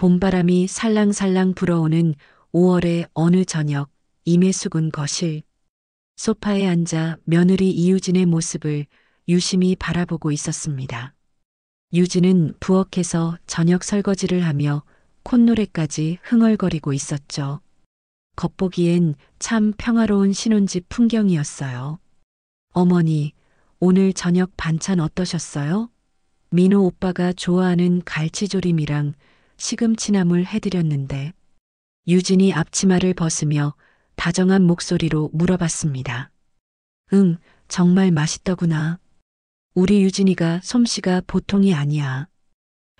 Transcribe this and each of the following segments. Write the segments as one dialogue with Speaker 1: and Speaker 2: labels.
Speaker 1: 봄바람이 살랑살랑 불어오는 5월의 어느 저녁, 임혜숙은 거실 소파에 앉아 며느리 이유진의 모습을 유심히 바라보고 있었습니다. 유진은 부엌에서 저녁 설거지를 하며 콧노래까지 흥얼거리고 있었죠. 겉보기엔 참 평화로운 신혼집 풍경이었어요. 어머니, 오늘 저녁 반찬 어떠셨어요? 민호 오빠가 좋아하는 갈치조림이랑 시금치나물 해드렸는데 유진이 앞치마를 벗으며 다정한 목소리로 물어봤습니다. 응, 정말 맛있더구나. 우리 유진이가 솜씨가 보통이 아니야.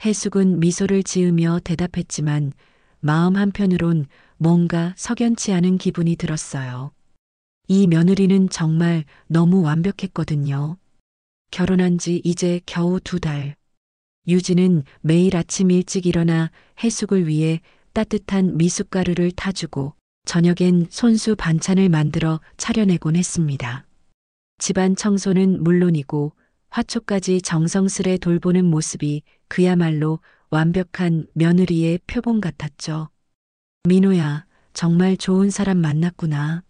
Speaker 1: 해숙은 미소를 지으며 대답했지만 마음 한편으론 뭔가 석연치 않은 기분이 들었어요. 이 며느리는 정말 너무 완벽했거든요. 결혼한 지 이제 겨우 2달. 유진은 매일 아침 일찍 일어나 해숙을 위해 따뜻한 미숫가루를 타주고 저녁엔 손수 반찬을 만들어 차려내곤 했습니다. 집안 청소는 물론이고 화초까지 정성스레 돌보는 모습이 그야말로 완벽한 며느리의 표본 같았죠. 민호야, 정말 좋은 사람 만났구나.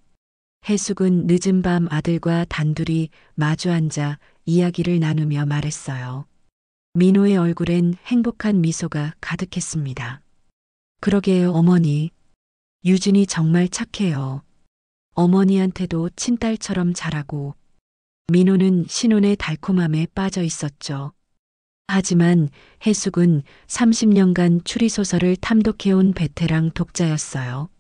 Speaker 1: 해숙은 늦은 밤 아들과 단둘이 마주 앉아 이야기를 나누며 말했어요. 민호의 얼굴엔 행복한 미소가 가득했습니다. 그러게요, 어머니. 유진이 정말 착해요. 어머니한테도 친딸처럼 잘하고. 민호는 신혼의 달콤함에 빠져 있었죠. 하지만 해숙은 30년간 추리소설을 탐독해온 베테랑 독자였어요.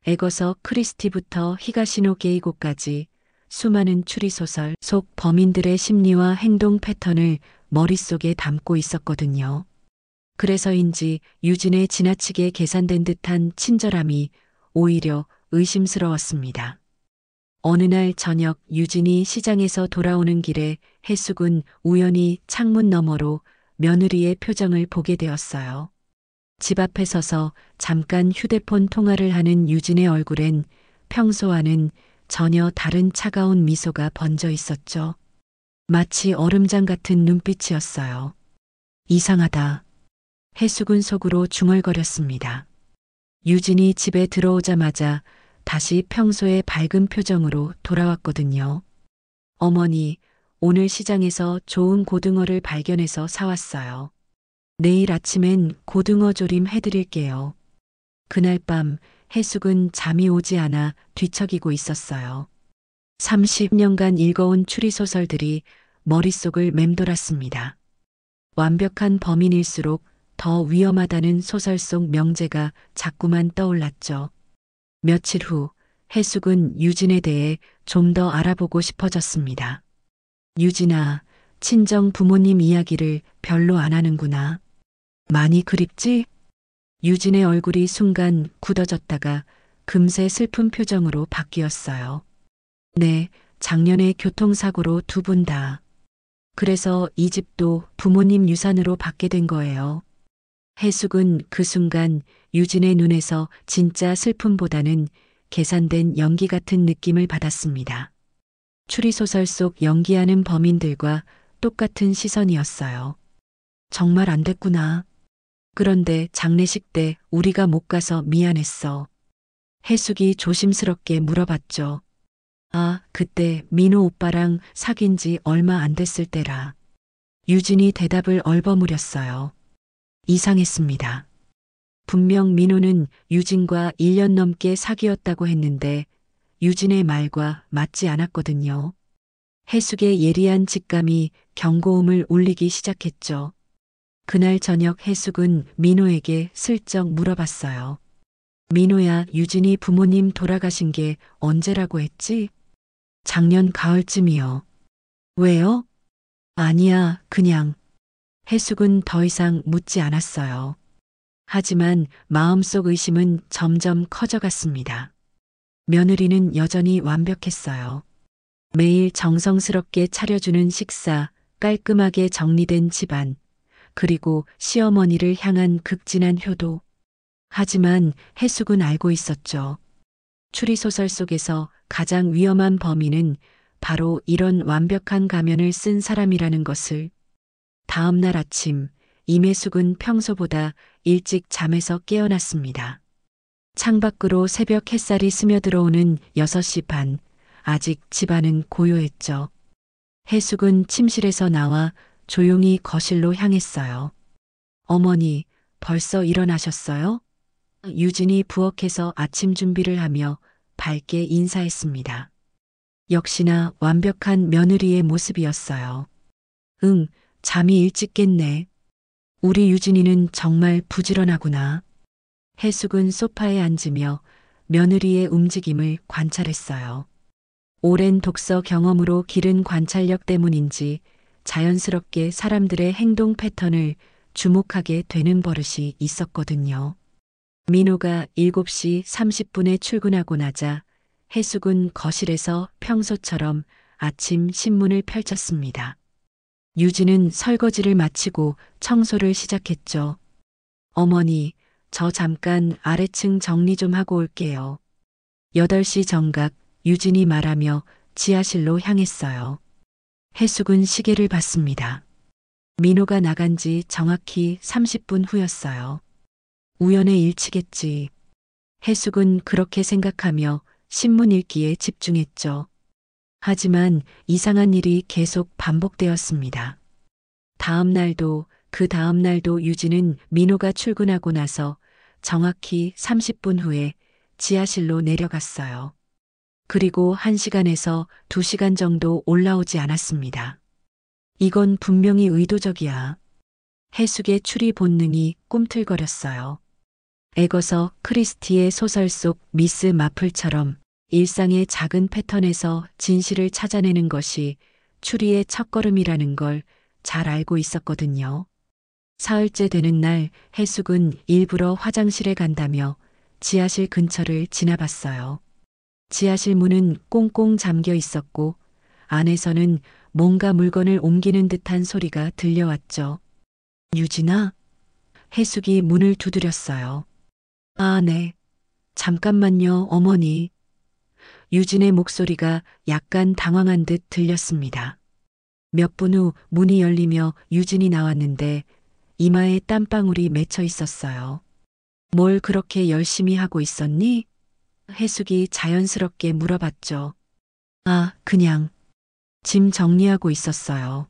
Speaker 1: 에거서 크리스티부터 히가시노 게이고까지 수많은 추리소설 속 범인들의 심리와 행동 패턴을 머릿속에 담고 있었거든요. 그래서인지 유진의 지나치게 계산된 듯한 친절함이 오히려 의심스러웠습니다. 어느 날 저녁 유진이 시장에서 돌아오는 길에 해숙은 우연히 창문 너머로 며느리의 표정을 보게 되었어요. 집 앞에 서서 잠깐 휴대폰 통화를 하는 유진의 얼굴엔 평소와는 전혀 다른 차가운 미소가 번져 있었죠. 마치 얼음장 같은 눈빛이었어요. 이상하다. 해숙은 속으로 중얼거렸습니다. 유진이 집에 들어오자마자 다시 평소의 밝은 표정으로 돌아왔거든요. 어머니, 오늘 시장에서 좋은 고등어를 발견해서 사왔어요. 내일 아침엔 고등어 조림 해드릴게요. 그날 밤 해숙은 잠이 오지 않아 뒤척이고 있었어요. 30년간 읽어온 추리소설들이 머릿속을 맴돌았습니다. 완벽한 범인일수록 더 위험하다는 소설 속 명제가 자꾸만 떠올랐죠. 며칠 후 해숙은 유진에 대해 좀 더 알아보고 싶어졌습니다. 유진아, 친정 부모님 이야기를 별로 안 하는구나. 많이 그립지? 유진의 얼굴이 순간 굳어졌다가 금세 슬픈 표정으로 바뀌었어요. 네, 작년에 교통사고로 2분 다. 그래서 이 집도 부모님 유산으로 받게 된 거예요. 해숙은 그 순간 유진의 눈에서 진짜 슬픔보다는 계산된 연기 같은 느낌을 받았습니다. 추리소설 속 연기하는 범인들과 똑같은 시선이었어요. 정말 안 됐구나. 그런데 장례식 때 우리가 못 가서 미안했어. 해숙이 조심스럽게 물어봤죠. 아, 그때 민호 오빠랑 사귄 지 얼마 안 됐을 때라. 유진이 대답을 얼버무렸어요. 이상했습니다. 분명 민호는 유진과 1년 넘게 사귀었다고 했는데 유진의 말과 맞지 않았거든요. 해숙의 예리한 직감이 경고음을 울리기 시작했죠. 그날 저녁 해숙은 민호에게 슬쩍 물어봤어요. 민호야, 유진이 부모님 돌아가신 게 언제라고 했지? 작년 가을쯤이요. 왜요? 아니야, 그냥. 해숙은 더 이상 묻지 않았어요. 하지만 마음속 의심은 점점 커져갔습니다. 며느리는 여전히 완벽했어요. 매일 정성스럽게 차려주는 식사, 깔끔하게 정리된 집안, 그리고 시어머니를 향한 극진한 효도. 하지만 해숙은 알고 있었죠. 추리소설 속에서 가장 위험한 범인은 바로 이런 완벽한 가면을 쓴 사람이라는 것을. 다음 날 아침, 임혜숙은 평소보다 일찍 잠에서 깨어났습니다. 창밖으로 새벽 햇살이 스며들어오는 6시 반, 아직 집안은 고요했죠. 해숙은 침실에서 나와 조용히 거실로 향했어요. 어머니, 벌써 일어나셨어요? 유진이 부엌에서 아침 준비를 하며 밝게 인사했습니다. 역시나 완벽한 며느리의 모습이었어요. 응, 잠이 일찍 깼네. 우리 유진이는 정말 부지런하구나. 해숙은 소파에 앉으며 며느리의 움직임을 관찰했어요. 오랜 독서 경험으로 기른 관찰력 때문인지 자연스럽게 사람들의 행동 패턴을 주목하게 되는 버릇이 있었거든요. 민호가 7시 30분에 출근하고 나자 해숙은 거실에서 평소처럼 아침 신문을 펼쳤습니다. 유진은 설거지를 마치고 청소를 시작했죠. 어머니, 저 잠깐 아래층 정리 좀 하고 올게요. 8시 정각 유진이 말하며 지하실로 향했어요. 해숙은 시계를 봤습니다. 민호가 나간 지 정확히 30분 후였어요. 우연의 일치겠지. 해숙은 그렇게 생각하며 신문 읽기에 집중했죠. 하지만 이상한 일이 계속 반복되었습니다. 그 다음 날도 유진은 민호가 출근하고 나서 정확히 30분 후에 지하실로 내려갔어요. 그리고 1시간에서 2시간 정도 올라오지 않았습니다. 이건 분명히 의도적이야. 해숙의 추리 본능이 꿈틀거렸어요. 에거서 크리스티의 소설 속 미스 마플처럼 일상의 작은 패턴에서 진실을 찾아내는 것이 추리의 첫걸음이라는 걸 잘 알고 있었거든요. 사흘째 되는 날 해숙은 일부러 화장실에 간다며 지하실 근처를 지나봤어요. 지하실 문은 꽁꽁 잠겨 있었고 안에서는 뭔가 물건을 옮기는 듯한 소리가 들려왔죠. 유진아? 해숙이 문을 두드렸어요. 아, 네. 잠깐만요, 어머니. 유진의 목소리가 약간 당황한 듯 들렸습니다. 몇 분 후 문이 열리며 유진이 나왔는데 이마에 땀방울이 맺혀 있었어요. 뭘 그렇게 열심히 하고 있었니? 해숙이 자연스럽게 물어봤죠. 아, 그냥 짐 정리하고 있었어요.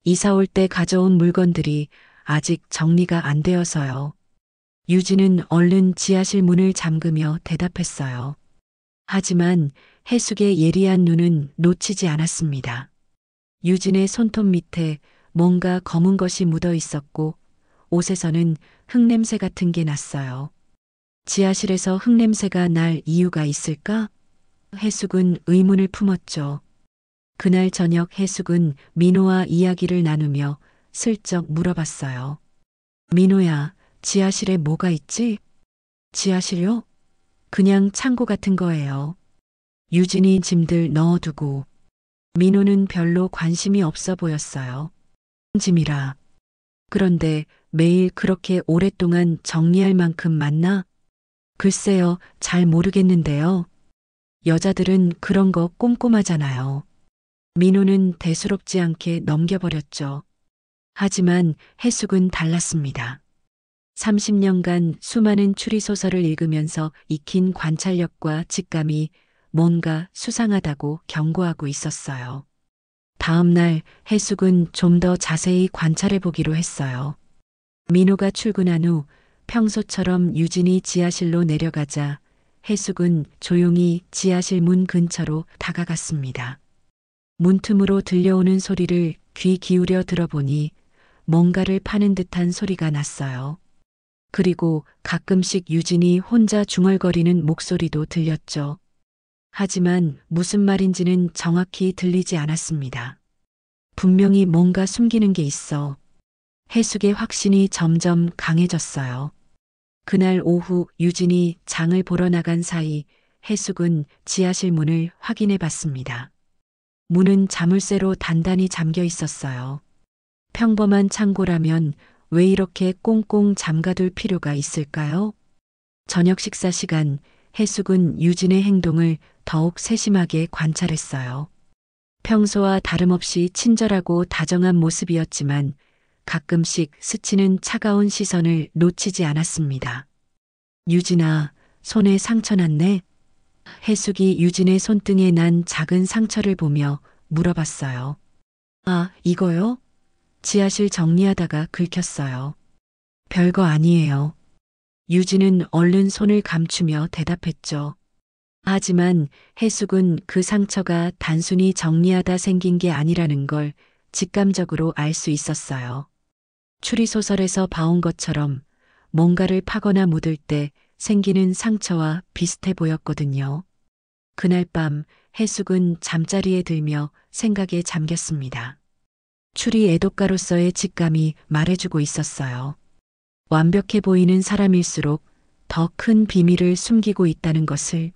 Speaker 1: 이사 올 때 가져온 물건들이 아직 정리가 안 되어서요. 유진은 얼른 지하실 문을 잠그며 대답했어요. 하지만 해숙의 예리한 눈은 놓치지 않았습니다. 유진의 손톱 밑에 뭔가 검은 것이 묻어 있었고 옷에서는 흙냄새 같은 게 났어요. 지하실에서 흙냄새가 날 이유가 있을까? 해숙은 의문을 품었죠. 그날 저녁 해숙은 민호와 이야기를 나누며 슬쩍 물어봤어요. 민호야, 지하실에 뭐가 있지? 지하실요? 그냥 창고 같은 거예요. 유진이 짐들 넣어두고. 민호는 별로 관심이 없어 보였어요. 짐이라. 그런데 매일 그렇게 오랫동안 정리할 만큼 많나? 글쎄요, 잘 모르겠는데요. 여자들은 그런 거 꼼꼼하잖아요. 민호는 대수롭지 않게 넘겨버렸죠. 하지만 해숙은 달랐습니다. 30년간 수많은 추리소설을 읽으면서 익힌 관찰력과 직감이 뭔가 수상하다고 경고하고 있었어요. 다음 날 해숙은 좀 더 자세히 관찰해 보기로 했어요. 민호가 출근한 후 평소처럼 유진이 지하실로 내려가자 해숙은 조용히 지하실 문 근처로 다가갔습니다. 문틈으로 들려오는 소리를 귀 기울여 들어보니 뭔가를 파는 듯한 소리가 났어요. 그리고 가끔씩 유진이 혼자 중얼거리는 목소리도 들렸죠. 하지만 무슨 말인지는 정확히 들리지 않았습니다. 분명히 뭔가 숨기는 게 있어. 해숙의 확신이 점점 강해졌어요. 그날 오후 유진이 장을 보러 나간 사이 해숙은 지하실 문을 확인해 봤습니다. 문은 자물쇠로 단단히 잠겨 있었어요. 평범한 창고라면 왜 이렇게 꽁꽁 잠가둘 필요가 있을까요? 저녁 식사 시간 해숙은 유진의 행동을 더욱 세심하게 관찰했어요. 평소와 다름없이 친절하고 다정한 모습이었지만 가끔씩 스치는 차가운 시선을 놓치지 않았습니다. 유진아, 손에 상처 났네? 해숙이 유진의 손등에 난 작은 상처를 보며 물어봤어요. 아, 이거요? 지하실 정리하다가 긁혔어요. 별거 아니에요. 유진은 얼른 손을 감추며 대답했죠. 하지만 해숙은 그 상처가 단순히 정리하다 생긴 게 아니라는 걸 직감적으로 알 수 있었어요. 추리소설에서 봐온 것처럼 뭔가를 파거나 묻을 때 생기는 상처와 비슷해 보였거든요. 그날 밤 해숙은 잠자리에 들며 생각에 잠겼습니다. 추리 애독가로서의 직감이 말해주고 있었어요. 완벽해 보이는 사람일수록 더 큰 비밀을 숨기고 있다는 것을.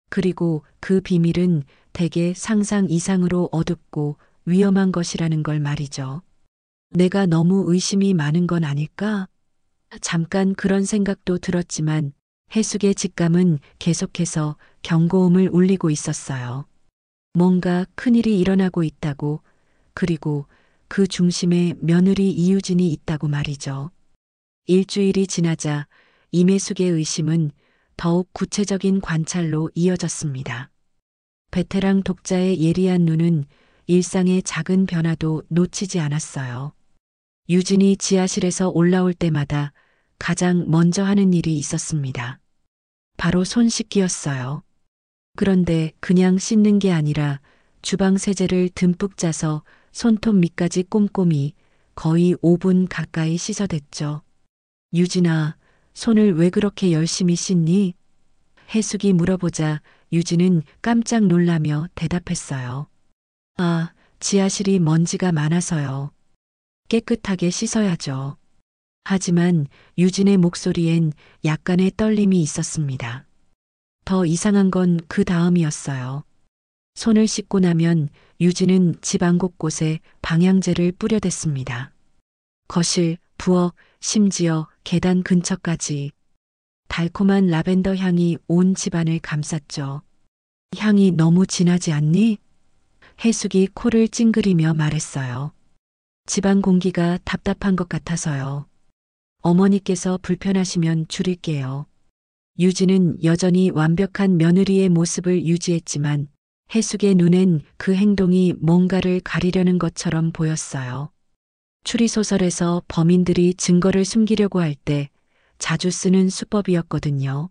Speaker 1: 그리고 그 비밀은 대개 상상 이상으로 어둡고 위험한 것이라는 걸 말이죠. 내가 너무 의심이 많은 건 아닐까? 잠깐 그런 생각도 들었지만 해숙의 직감은 계속해서 경고음을 울리고 있었어요. 뭔가 큰일이 일어나고 있다고, 그리고 그 중심에 며느리 이유진이 있다고 말이죠. 일주일이 지나자 임혜숙의 의심은 더욱 구체적인 관찰로 이어졌습니다. 베테랑 독자의 예리한 눈은 일상의 작은 변화도 놓치지 않았어요. 유진이 지하실에서 올라올 때마다 가장 먼저 하는 일이 있었습니다. 바로 손 씻기였어요. 그런데 그냥 씻는 게 아니라 주방 세제를 듬뿍 짜서 손톱 밑까지 꼼꼼히 거의 5분 가까이 씻어댔죠. 유진아, 손을 왜 그렇게 열심히 씻니? 해숙이 물어보자 유진은 깜짝 놀라며 대답했어요. 아, 지하실이 먼지가 많아서요. 깨끗하게 씻어야죠. 하지만 유진의 목소리엔 약간의 떨림이 있었습니다. 더 이상한 건 그 다음이었어요. 손을 씻고 나면 유진은 집안 곳곳에 방향제를 뿌려댔습니다. 거실, 부엌, 심지어 계단 근처까지. 달콤한 라벤더 향이 온 집안을 감쌌죠. 향이 너무 진하지 않니? 해숙이 코를 찡그리며 말했어요. 집안 공기가 답답한 것 같아서요. 어머니께서 불편하시면 줄일게요. 유진은 여전히 완벽한 며느리의 모습을 유지했지만 해숙의 눈엔 그 행동이 뭔가를 가리려는 것처럼 보였어요. 추리소설에서 범인들이 증거를 숨기려고 할 때 자주 쓰는 수법이었거든요.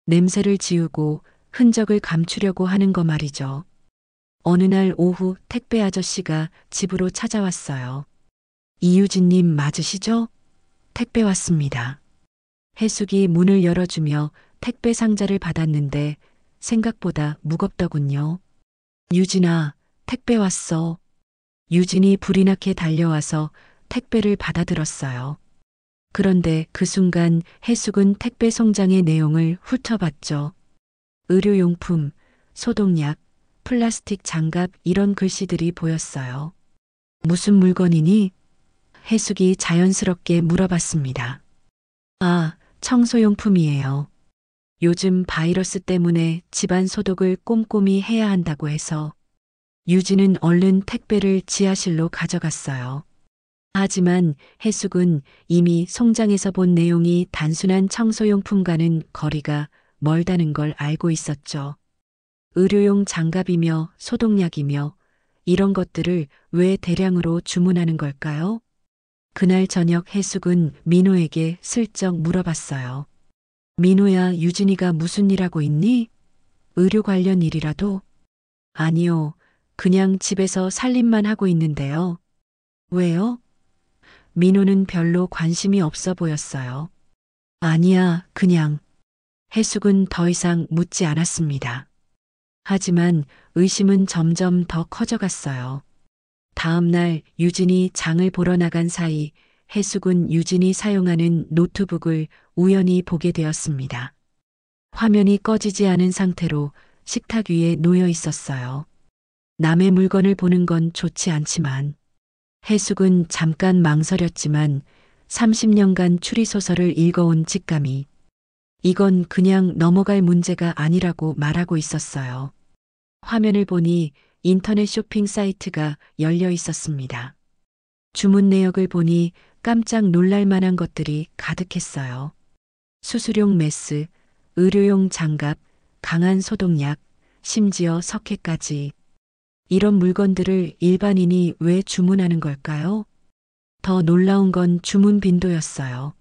Speaker 1: 냄새를 지우고 흔적을 감추려고 하는 거 말이죠. 어느 날 오후 택배 아저씨가 집으로 찾아왔어요. 이유진님 맞으시죠? 택배 왔습니다. 해숙이 문을 열어주며 택배 상자를 받았는데 생각보다 무겁더군요. 유진아, 택배 왔어. 유진이 불이 나게 달려와서 택배를 받아들었어요. 그런데 그 순간 해숙은 택배 송장의 내용을 훑어봤죠. 의료용품, 소독약, 플라스틱 장갑 이런 글씨들이 보였어요. 무슨 물건이니? 해숙이 자연스럽게 물어봤습니다. 아, 청소용품이에요. 요즘 바이러스 때문에 집안 소독을 꼼꼼히 해야 한다고 해서. 유진은 얼른 택배를 지하실로 가져갔어요. 하지만 해숙은 이미 송장에서 본 내용이 단순한 청소용품과는 거리가 멀다는 걸 알고 있었죠. 의료용 장갑이며 소독약이며 이런 것들을 왜 대량으로 주문하는 걸까요? 그날 저녁 해숙은 민호에게 슬쩍 물어봤어요. 민호야, 유진이가 무슨 일 하고 있니? 의료 관련 일이라도? 아니요, 그냥 집에서 살림만 하고 있는데요. 왜요? 민호는 별로 관심이 없어 보였어요. 아니야, 그냥. 해숙은 더 이상 묻지 않았습니다. 하지만 의심은 점점 더 커져갔어요. 다음 날 유진이 장을 보러 나간 사이 해숙은 유진이 사용하는 노트북을 우연히 보게 되었습니다. 화면이 꺼지지 않은 상태로 식탁 위에 놓여 있었어요. 남의 물건을 보는 건 좋지 않지만 해숙은 잠깐 망설였지만 30년간 추리소설을 읽어온 직감이 이건 그냥 넘어갈 문제가 아니라고 말하고 있었어요. 화면을 보니 인터넷 쇼핑 사이트가 열려 있었습니다. 주문 내역을 보니 깜짝 놀랄 만한 것들이 가득했어요. 수술용 메스, 의료용 장갑, 강한 소독약, 심지어 석회까지. 이런 물건들을 일반인이 왜 주문하는 걸까요? 더 놀라운 건 주문 빈도였어요.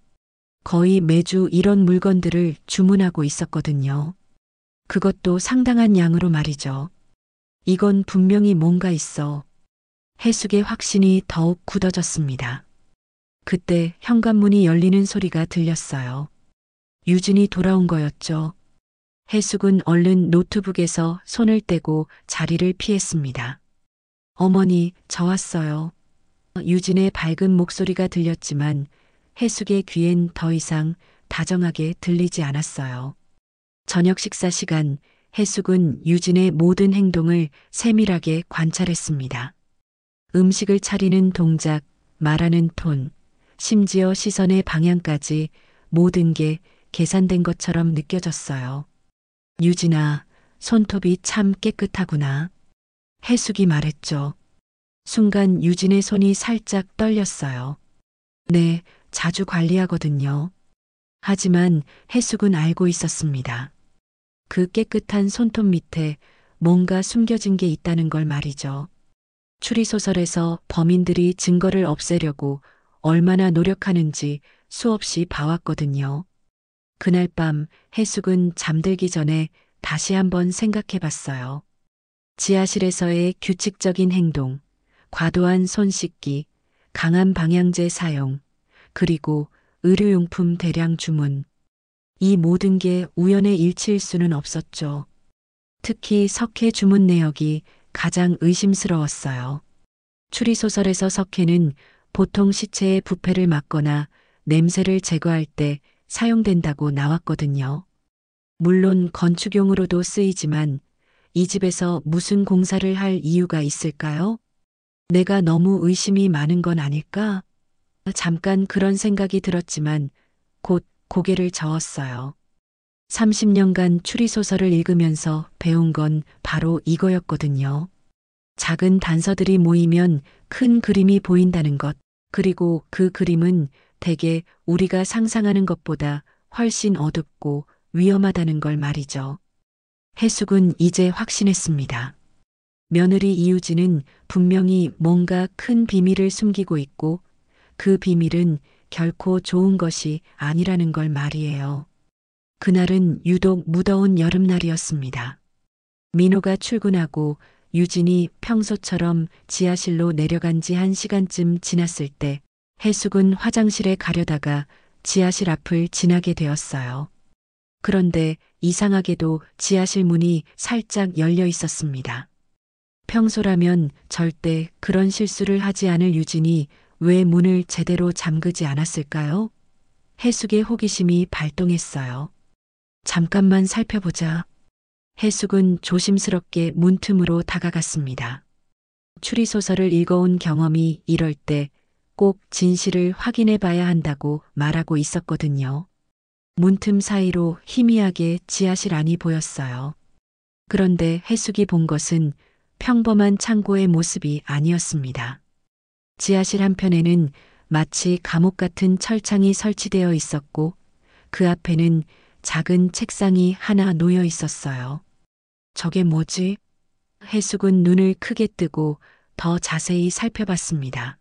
Speaker 1: 거의 매주 이런 물건들을 주문하고 있었거든요. 그것도 상당한 양으로 말이죠. 이건 분명히 뭔가 있어. 해숙의 확신이 더욱 굳어졌습니다. 그때 현관문이 열리는 소리가 들렸어요. 유진이 돌아온 거였죠. 해숙은 얼른 노트북에서 손을 떼고 자리를 피했습니다. 어머니, 저 왔어요. 유진의 밝은 목소리가 들렸지만 해숙의 귀엔 더 이상 다정하게 들리지 않았어요. 저녁 식사 시간, 해숙은 유진의 모든 행동을 세밀하게 관찰했습니다. 음식을 차리는 동작, 말하는 톤, 심지어 시선의 방향까지 모든 게 계산된 것처럼 느껴졌어요. 유진아, 손톱이 참 깨끗하구나. 해숙이 말했죠. 순간 유진의 손이 살짝 떨렸어요. 네, 자주 관리하거든요. 하지만 해숙은 알고 있었습니다. 그 깨끗한 손톱 밑에 뭔가 숨겨진 게 있다는 걸 말이죠. 추리소설에서 범인들이 증거를 없애려고 얼마나 노력하는지 수없이 봐왔거든요. 그날 밤 해숙은 잠들기 전에 다시 한번 생각해 봤어요. 지하실에서의 규칙적인 행동, 과도한 손 씻기, 강한 방향제 사용, 그리고 의료용품 대량 주문. 이 모든 게 우연의 일치일 수는 없었죠. 특히 석회 주문 내역이 가장 의심스러웠어요. 추리소설에서 석회는 보통 시체의 부패를 막거나 냄새를 제거할 때 사용된다고 나왔거든요. 물론 건축용으로도 쓰이지만 이 집에서 무슨 공사를 할 이유가 있을까요? 내가 너무 의심이 많은 건 아닐까? 잠깐 그런 생각이 들었지만 곧 고개를 저었어요. 30년간 추리소설을 읽으면서 배운 건 바로 이거였거든요. 작은 단서들이 모이면 큰 그림이 보인다는 것, 그리고 그 그림은 대개 우리가 상상하는 것보다 훨씬 어둡고 위험하다는 걸 말이죠. 해숙은 이제 확신했습니다. 며느리 이유진은 분명히 뭔가 큰 비밀을 숨기고 있고 그 비밀은 결코 좋은 것이 아니라는 걸 말이에요. 그날은 유독 무더운 여름날이었습니다. 민호가 출근하고 유진이 평소처럼 지하실로 내려간 지 1시간쯤 지났을 때 해숙은 화장실에 가려다가 지하실 앞을 지나게 되었어요. 그런데 이상하게도 지하실 문이 살짝 열려 있었습니다. 평소라면 절대 그런 실수를 하지 않을 유진이 왜 문을 제대로 잠그지 않았을까요? 해숙의 호기심이 발동했어요. 잠깐만 살펴보자. 해숙은 조심스럽게 문틈으로 다가갔습니다. 추리소설을 읽어온 경험이 이럴 때 꼭 진실을 확인해 봐야 한다고 말하고 있었거든요. 문틈 사이로 희미하게 지하실 안이 보였어요. 그런데 해숙이 본 것은 평범한 창고의 모습이 아니었습니다. 지하실 한편에는 마치 감옥 같은 철창이 설치되어 있었고 그 앞에는 작은 책상이 하나 놓여 있었어요. 저게 뭐지? 해숙은 눈을 크게 뜨고 더 자세히 살펴봤습니다.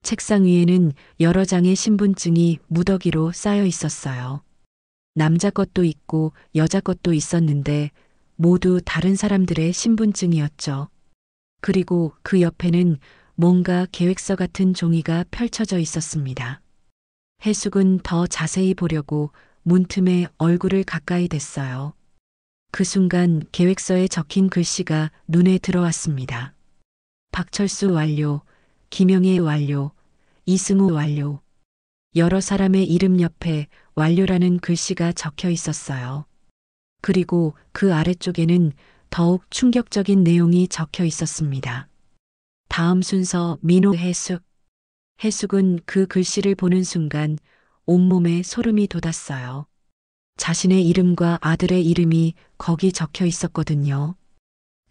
Speaker 1: 책상 위에는 여러 장의 신분증이 무더기로 쌓여 있었어요. 남자 것도 있고 여자 것도 있었는데 모두 다른 사람들의 신분증이었죠. 그리고 그 옆에는 뭔가 계획서 같은 종이가 펼쳐져 있었습니다. 해숙은 더 자세히 보려고 문틈에 얼굴을 가까이 댔어요. 그 순간 계획서에 적힌 글씨가 눈에 들어왔습니다. 박철수 완료, 김영애 완료, 이승우 완료. 여러 사람의 이름 옆에 완료라는 글씨가 적혀 있었어요. 그리고 그 아래쪽에는 더욱 충격적인 내용이 적혀 있었습니다. 다음 순서 민호 해숙. 해숙은 그 글씨를 보는 순간 온몸에 소름이 돋았어요. 자신의 이름과 아들의 이름이 거기 적혀 있었거든요.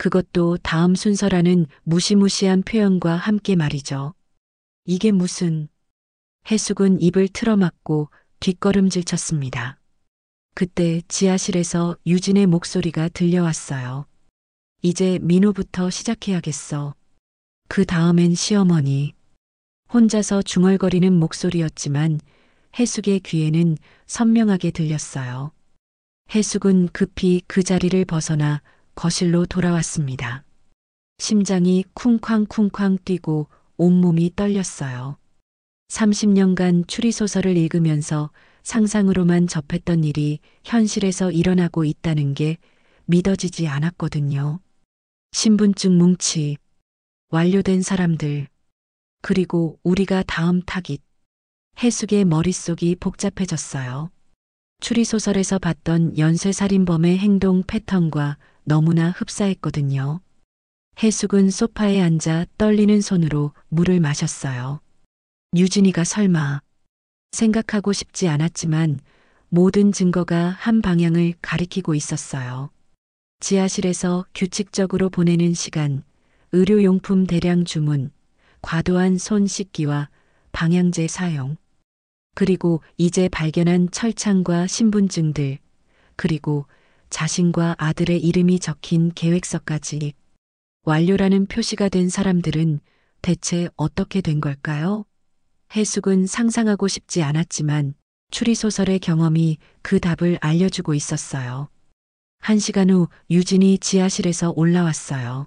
Speaker 1: 그것도 다음 순서라는 무시무시한 표현과 함께 말이죠. 이게 무슨... 해숙은 입을 틀어막고 뒷걸음질 쳤습니다. 그때 지하실에서 유진의 목소리가 들려왔어요. 이제 민호부터 시작해야겠어. 그 다음엔 시어머니. 혼자서 중얼거리는 목소리였지만 해숙의 귀에는 선명하게 들렸어요. 해숙은 급히 그 자리를 벗어나 거실로 돌아왔습니다. 심장이 쿵쾅쿵쾅 뛰고 온몸이 떨렸어요. 30년간 추리소설을 읽으면서 상상으로만 접했던 일이 현실에서 일어나고 있다는 게 믿어지지 않았거든요. 신분증 뭉치, 완료된 사람들, 그리고 우리가 다음 타깃. 해숙의 머릿속이 복잡해졌어요. 추리소설에서 봤던 연쇄살인범의 행동 패턴과 너무나 흡사했거든요. 해숙은 소파에 앉아 떨리는 손으로 물을 마셨어요. 유진이가 설마... 생각하고 싶지 않았지만 모든 증거가 한 방향을 가리키고 있었어요. 지하실에서 규칙적으로 보내는 시간, 의료용품 대량 주문, 과도한 손 씻기와 방향제 사용, 그리고 이제 발견한 철창과 신분증들, 그리고 자신과 아들의 이름이 적힌 계획서까지. 완료라는 표시가 된 사람들은 대체 어떻게 된 걸까요? 해숙은 상상하고 싶지 않았지만 추리소설의 경험이 그 답을 알려주고 있었어요. 1시간 후 유진이 지하실에서 올라왔어요.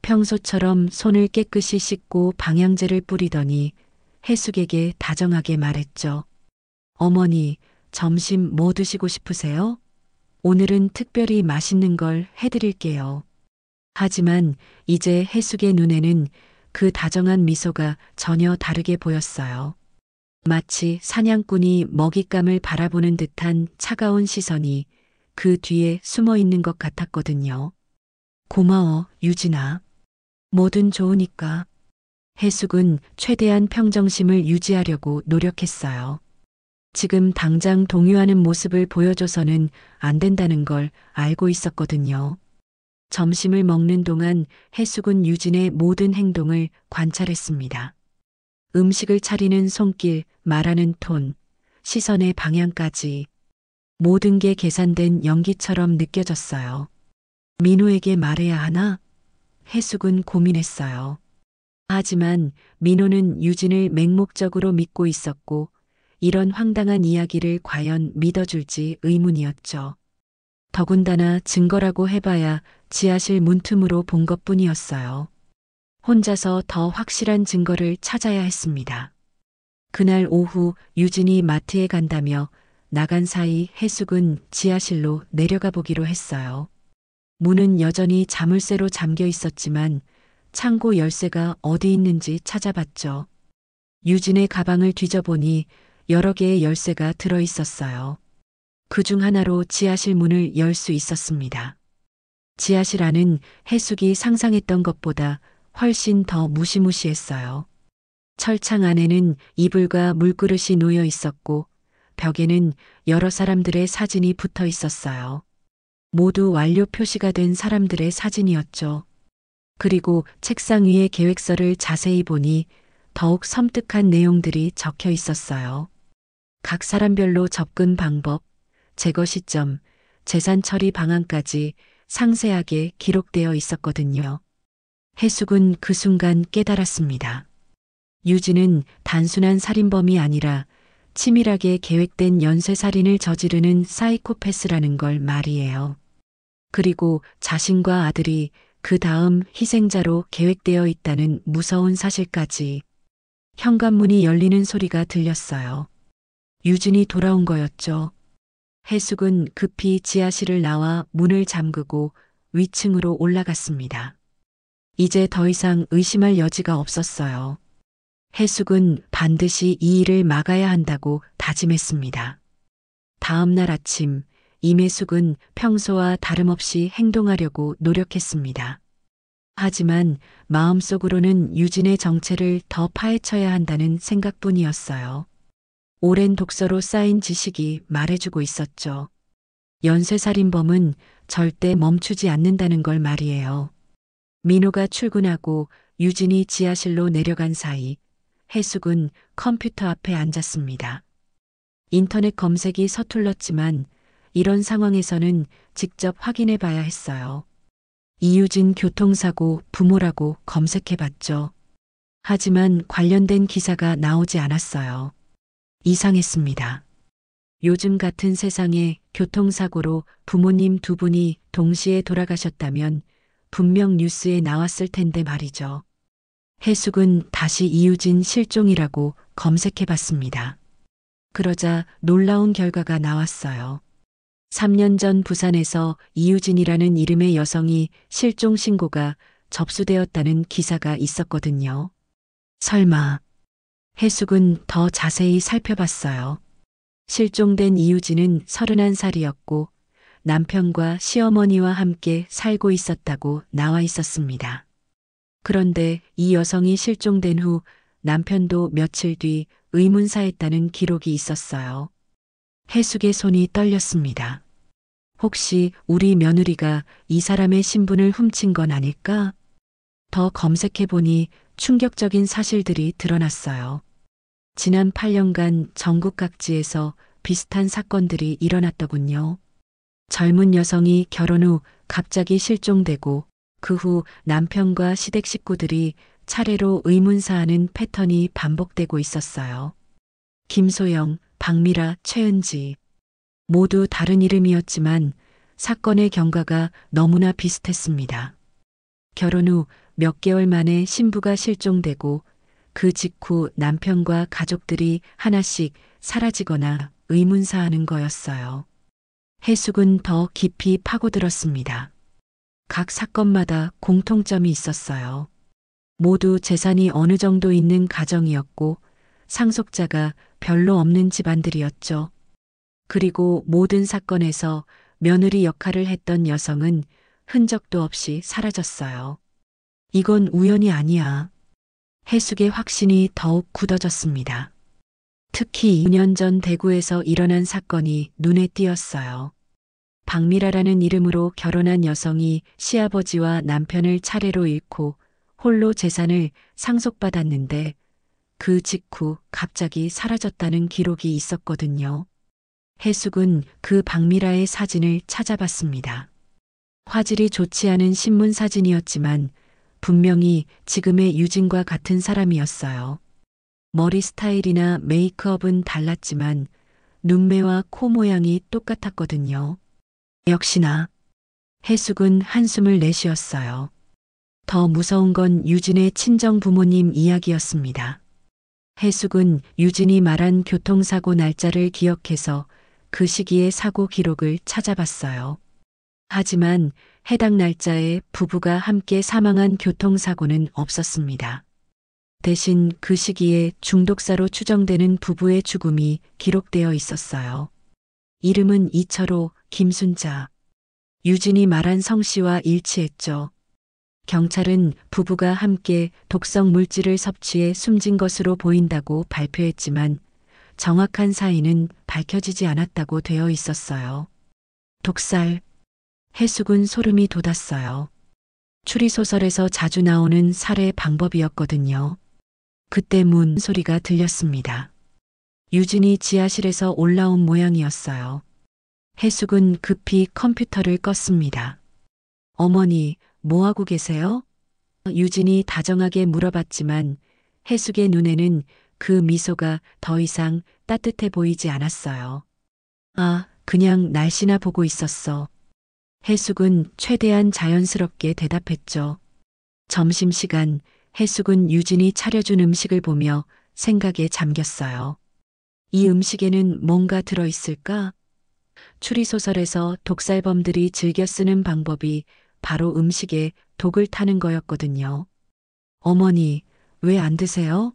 Speaker 1: 평소처럼 손을 깨끗이 씻고 방향제를 뿌리더니 해숙에게 다정하게 말했죠. 어머니, 점심 뭐 드시고 싶으세요? 오늘은 특별히 맛있는 걸 해드릴게요. 하지만 이제 해숙의 눈에는 그 다정한 미소가 전혀 다르게 보였어요. 마치 사냥꾼이 먹잇감을 바라보는 듯한 차가운 시선이 그 뒤에 숨어 있는 것 같았거든요. 고마워, 유진아. 뭐든 좋으니까. 해숙은 최대한 평정심을 유지하려고 노력했어요. 지금 당장 동요하는 모습을 보여줘서는 안 된다는 걸 알고 있었거든요. 점심을 먹는 동안 해숙은 유진의 모든 행동을 관찰했습니다. 음식을 차리는 손길, 말하는 톤, 시선의 방향까지 모든 게 계산된 연기처럼 느껴졌어요. 민호에게 말해야 하나? 해숙은 고민했어요. 하지만 민호는 유진을 맹목적으로 믿고 있었고 이런 황당한 이야기를 과연 믿어줄지 의문이었죠. 더군다나 증거라고 해봐야 지하실 문틈으로 본 것뿐이었어요. 혼자서 더 확실한 증거를 찾아야 했습니다. 그날 오후 유진이 마트에 간다며 나간 사이 해숙은 지하실로 내려가 보기로 했어요. 문은 여전히 자물쇠로 잠겨 있었지만 창고 열쇠가 어디 있는지 찾아봤죠. 유진의 가방을 뒤져보니 여러 개의 열쇠가 들어 있었어요. 그중 하나로 지하실 문을 열 수 있었습니다. 지하실 안은 해숙이 상상했던 것보다 훨씬 더 무시무시했어요. 철창 안에는 이불과 물그릇이 놓여 있었고 벽에는 여러 사람들의 사진이 붙어 있었어요. 모두 완료 표시가 된 사람들의 사진이었죠. 그리고 책상 위의 계획서를 자세히 보니 더욱 섬뜩한 내용들이 적혀 있었어요. 각 사람별로 접근 방법, 제거 시점, 재산 처리 방안까지 상세하게 기록되어 있었거든요. 해숙은 그 순간 깨달았습니다. 유진은 단순한 살인범이 아니라 치밀하게 계획된 연쇄살인을 저지르는 사이코패스라는 걸 말이에요. 그리고 자신과 아들이 그 다음 희생자로 계획되어 있다는 무서운 사실까지. 현관문이 열리는 소리가 들렸어요. 유진이 돌아온 거였죠. 해숙은 급히 지하실을 나와 문을 잠그고 위층으로 올라갔습니다. 이제 더 이상 의심할 여지가 없었어요. 해숙은 반드시 이 일을 막아야 한다고 다짐했습니다. 다음 날 아침, 임혜숙은 평소와 다름없이 행동하려고 노력했습니다. 하지만 마음속으로는 유진의 정체를 더 파헤쳐야 한다는 생각뿐이었어요. 오랜 독서로 쌓인 지식이 말해주고 있었죠. 연쇄살인범은 절대 멈추지 않는다는 걸 말이에요. 민호가 출근하고 유진이 지하실로 내려간 사이 해숙은 컴퓨터 앞에 앉았습니다. 인터넷 검색이 서툴렀지만 이런 상황에서는 직접 확인해 봐야 했어요. 이유진 교통사고 부모라고 검색해 봤죠. 하지만 관련된 기사가 나오지 않았어요. 이상했습니다. 요즘 같은 세상에 교통사고로 부모님 두 분이 동시에 돌아가셨다면 분명 뉴스에 나왔을 텐데 말이죠. 해숙은 다시 이유진 실종이라고 검색해 봤습니다. 그러자 놀라운 결과가 나왔어요. 3년 전 부산에서 이유진이라는 이름의 여성이 실종 신고가 접수되었다는 기사가 있었거든요. 설마. 해숙은 더 자세히 살펴봤어요. 실종된 이유진은 31살이었고 남편과 시어머니와 함께 살고 있었다고 나와 있었습니다. 그런데 이 여성이 실종된 후 남편도 며칠 뒤 의문사했다는 기록이 있었어요. 해숙의 손이 떨렸습니다. 혹시 우리 며느리가 이 사람의 신분을 훔친 건 아닐까? 더 검색해보니 충격적인 사실들이 드러났어요. 지난 8년간 전국 각지에서 비슷한 사건들이 일어났더군요. 젊은 여성이 결혼 후 갑자기 실종되고 그 후 남편과 시댁 식구들이 차례로 의문사하는 패턴이 반복되고 있었어요. 김소영, 박미라, 최은지. 모두 다른 이름이었지만 사건의 경과가 너무나 비슷했습니다. 결혼 후 몇 개월 만에 신부가 실종되고 그 직후 남편과 가족들이 하나씩 사라지거나 의문사하는 거였어요. 해숙은 더 깊이 파고들었습니다. 각 사건마다 공통점이 있었어요. 모두 재산이 어느 정도 있는 가정이었고 상속자가 별로 없는 집안들이었죠. 그리고 모든 사건에서 며느리 역할을 했던 여성은 흔적도 없이 사라졌어요. 이건 우연이 아니야. 해숙의 확신이 더욱 굳어졌습니다. 특히 2년 전 대구에서 일어난 사건이 눈에 띄었어요. 박미라라는 이름으로 결혼한 여성이 시아버지와 남편을 차례로 잃고 홀로 재산을 상속받았는데 그 직후 갑자기 사라졌다는 기록이 있었거든요. 해숙은 그 박미라의 사진을 찾아봤습니다. 화질이 좋지 않은 신문 사진이었지만 분명히 지금의 유진과 같은 사람이었어요. 머리 스타일이나 메이크업은 달랐지만 눈매와 코 모양이 똑같았거든요. 역시나. 해숙은 한숨을 내쉬었어요. 더 무서운 건 유진의 친정 부모님 이야기였습니다. 해숙은 유진이 말한 교통사고 날짜를 기억해서 그 시기의 사고 기록을 찾아봤어요. 하지만 해당 날짜에 부부가 함께 사망한 교통사고는 없었습니다. 대신 그 시기에 중독사로 추정되는 부부의 죽음이 기록되어 있었어요. 이름은 이철호, 김순자. 유진이 말한 성씨와 일치했죠. 경찰은 부부가 함께 독성 물질을 섭취해 숨진 것으로 보인다고 발표했지만 정확한 사인은 밝혀지지 않았다고 되어 있었어요. 독살. 해숙은 소름이 돋았어요. 추리소설에서 자주 나오는 살해 방법이었거든요. 그때 문 소리가 들렸습니다. 유진이 지하실에서 올라온 모양이었어요. 해숙은 급히 컴퓨터를 껐습니다. 어머니, 뭐하고 계세요? 유진이 다정하게 물어봤지만 해숙의 눈에는 그 미소가 더 이상 따뜻해 보이지 않았어요. 아, 그냥 날씨나 보고 있었어. 해숙은 최대한 자연스럽게 대답했죠. 점심시간 해숙은 유진이 차려준 음식을 보며 생각에 잠겼어요. 이 음식에는 뭔가 들어있을까? 추리소설에서 독살범들이 즐겨 쓰는 방법이 바로 음식에 독을 타는 거였거든요. 어머니, 왜 안 드세요?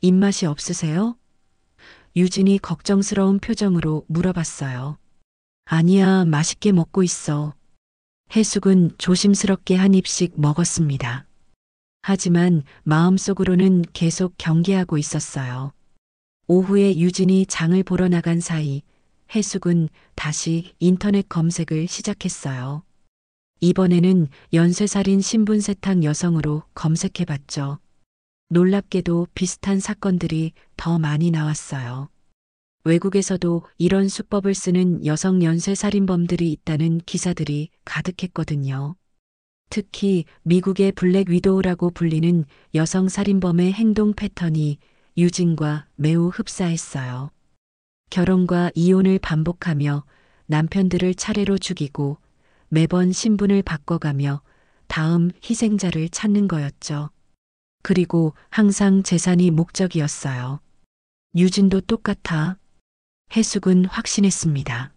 Speaker 1: 입맛이 없으세요? 유진이 걱정스러운 표정으로 물어봤어요. 아니야, 맛있게 먹고 있어. 해숙은 조심스럽게 한 입씩 먹었습니다. 하지만 마음속으로는 계속 경계하고 있었어요. 오후에 유진이 장을 보러 나간 사이 해숙은 다시 인터넷 검색을 시작했어요. 이번에는 연쇄살인 신분 세탁 여성으로 검색해봤죠. 놀랍게도 비슷한 사건들이 더 많이 나왔어요. 외국에서도 이런 수법을 쓰는 여성 연쇄살인범들이 있다는 기사들이 가득했거든요. 특히 미국의 블랙 위도우라고 불리는 여성 살인범의 행동 패턴이 유진과 매우 흡사했어요. 결혼과 이혼을 반복하며 남편들을 차례로 죽이고 매번 신분을 바꿔가며 다음 희생자를 찾는 거였죠. 그리고 항상 재산이 목적이었어요. 유진도 똑같아. 해숙은 확신했습니다.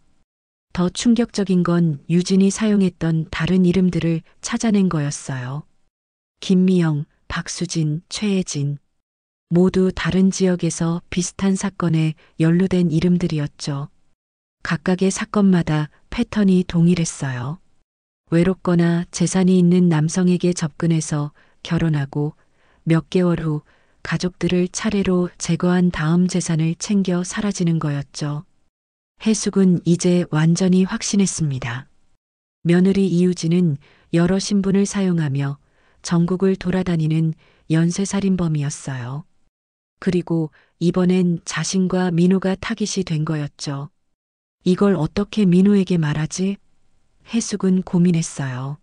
Speaker 1: 더 충격적인 건 유진이 사용했던 다른 이름들을 찾아낸 거였어요. 김미영, 박수진, 최혜진. 모두 다른 지역에서 비슷한 사건에 연루된 이름들이었죠. 각각의 사건마다 패턴이 동일했어요. 외롭거나 재산이 있는 남성에게 접근해서 결혼하고 몇 개월 후 가족들을 차례로 제거한 다음 재산을 챙겨 사라지는 거였죠. 해숙은 이제 완전히 확신했습니다. 며느리 이유진은 여러 신분을 사용하며 전국을 돌아다니는 연쇄살인범이었어요. 그리고 이번엔 자신과 민호가 타깃이 된 거였죠. 이걸 어떻게 민호에게 말하지? 해숙은 고민했어요.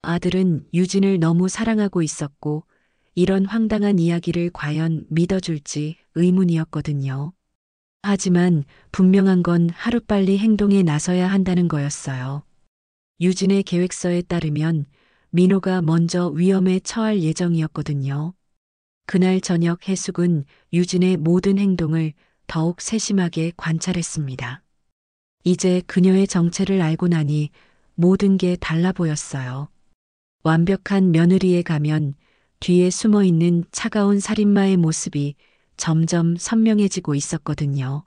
Speaker 1: 아들은 유진을 너무 사랑하고 있었고 이런 황당한 이야기를 과연 믿어줄지 의문이었거든요. 하지만 분명한 건 하루빨리 행동에 나서야 한다는 거였어요. 유진의 계획서에 따르면 민호가 먼저 위험에 처할 예정이었거든요. 그날 저녁 해숙은 유진의 모든 행동을 더욱 세심하게 관찰했습니다. 이제 그녀의 정체를 알고 나니 모든 게 달라 보였어요. 완벽한 며느리에 가면 뒤에 숨어 있는 차가운 살인마의 모습이 점점 선명해지고 있었거든요.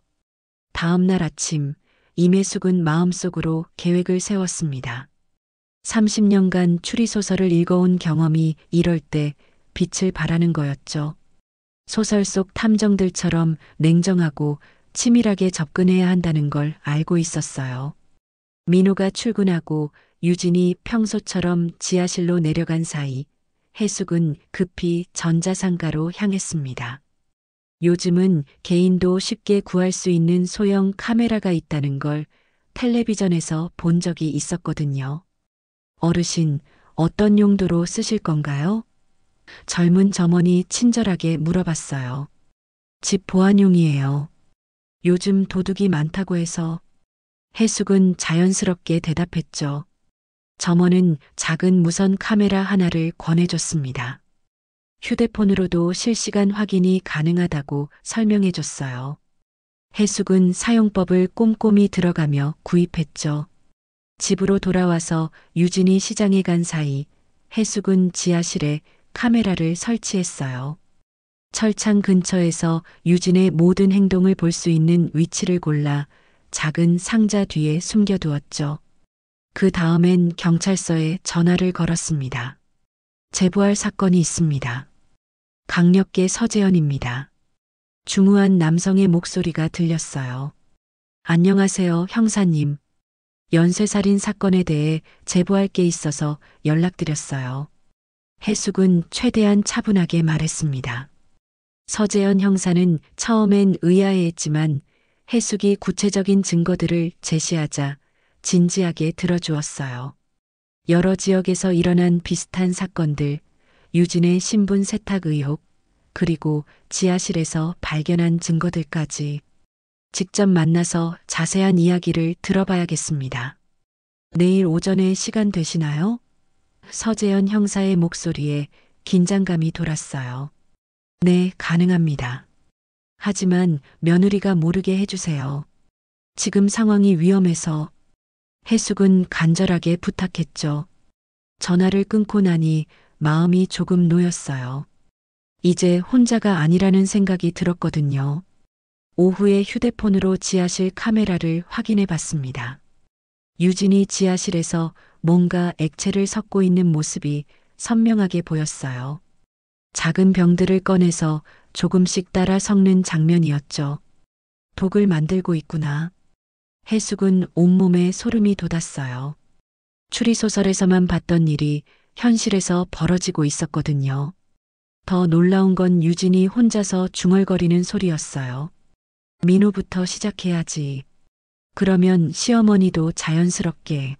Speaker 1: 다음 날 아침, 임혜숙은 마음속으로 계획을 세웠습니다. 30년간 추리소설을 읽어온 경험이 이럴 때 빛을 발하는 거였죠. 소설 속 탐정들처럼 냉정하고 치밀하게 접근해야 한다는 걸 알고 있었어요. 민호가 출근하고 유진이 평소처럼 지하실로 내려간 사이 해숙은 급히 전자상가로 향했습니다. 요즘은 개인도 쉽게 구할 수 있는 소형 카메라가 있다는 걸 텔레비전에서 본 적이 있었거든요. 어르신, 어떤 용도로 쓰실 건가요? 젊은 점원이 친절하게 물어봤어요. 집 보안용이에요. 요즘 도둑이 많다고 해서. 해숙은 자연스럽게 대답했죠. 점원은 작은 무선 카메라 하나를 권해줬습니다. 휴대폰으로도 실시간 확인이 가능하다고 설명해줬어요. 해숙은 사용법을 꼼꼼히 들어가며 구입했죠. 집으로 돌아와서 유진이 시장에 간 사이 해숙은 지하실에 카메라를 설치했어요. 철창 근처에서 유진의 모든 행동을 볼 수 있는 위치를 골라 작은 상자 뒤에 숨겨두었죠. 그 다음엔 경찰서에 전화를 걸었습니다. 제보할 사건이 있습니다. 강력계 서재현입니다. 중후한 남성의 목소리가 들렸어요. 안녕하세요, 형사님. 연쇄살인 사건에 대해 제보할 게 있어서 연락드렸어요. 해숙은 최대한 차분하게 말했습니다. 서재현 형사는 처음엔 의아해했지만 해숙이 구체적인 증거들을 제시하자 진지하게 들어주었어요. 여러 지역에서 일어난 비슷한 사건들, 유진의 신분 세탁 의혹, 그리고 지하실에서 발견한 증거들까지 직접 만나서 자세한 이야기를 들어봐야겠습니다. 내일 오전에 시간 되시나요? 서재현 형사의 목소리에 긴장감이 돌았어요. 네, 가능합니다. 하지만 며느리가 모르게 해주세요. 지금 상황이 위험해서. 해숙은 간절하게 부탁했죠. 전화를 끊고 나니 마음이 조금 놓였어요. 이제 혼자가 아니라는 생각이 들었거든요. 오후에 휴대폰으로 지하실 카메라를 확인해 봤습니다. 유진이 지하실에서 뭔가 액체를 섞고 있는 모습이 선명하게 보였어요. 작은 병들을 꺼내서 조금씩 따라 섞는 장면이었죠. 독을 만들고 있구나. 해숙은 온몸에 소름이 돋았어요. 추리소설에서만 봤던 일이 현실에서 벌어지고 있었거든요. 더 놀라운 건 유진이 혼자서 중얼거리는 소리였어요. 민호부터 시작해야지. 그러면 시어머니도 자연스럽게.